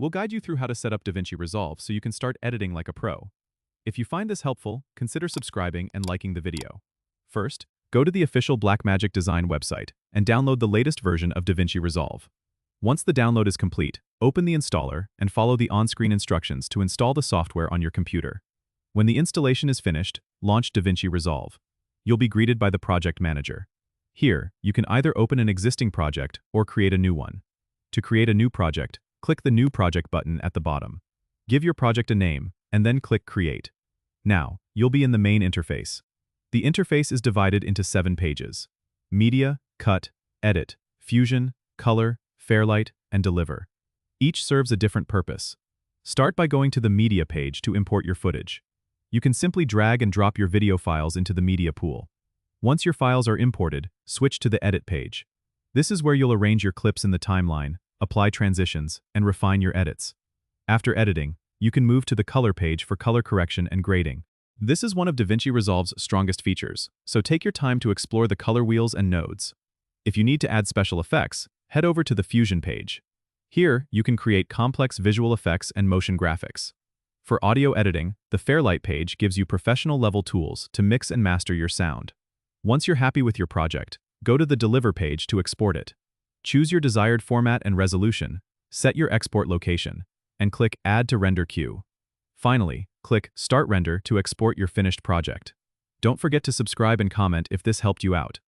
We'll guide you through how to set up DaVinci Resolve so you can start editing like a pro. If you find this helpful, consider subscribing and liking the video. First, go to the official Blackmagic Design website and download the latest version of DaVinci Resolve. Once the download is complete, open the installer and follow the on-screen instructions to install the software on your computer. When the installation is finished, launch DaVinci Resolve. You'll be greeted by the project manager. Here, you can either open an existing project or create a new one. To create a new project, click the New Project button at the bottom. Give your project a name, and then click Create. Now, you'll be in the main interface. The interface is divided into 7 pages: Media, Cut, Edit, Fusion, Color, Fairlight, and Deliver. Each serves a different purpose. Start by going to the Media page to import your footage. You can simply drag and drop your video files into the media pool. Once your files are imported, switch to the Edit page. This is where you'll arrange your clips in the timeline, apply transitions, and refine your edits. After editing, you can move to the Color page for color correction and grading. This is one of DaVinci Resolve's strongest features, so take your time to explore the color wheels and nodes. If you need to add special effects, head over to the Fusion page. Here, you can create complex visual effects and motion graphics. For audio editing, the Fairlight page gives you professional-level tools to mix and master your sound. Once you're happy with your project, go to the Deliver page to export it. Choose your desired format and resolution, set your export location, and click Add to Render Queue. Finally, click Start Render to export your finished project. Don't forget to subscribe and comment if this helped you out.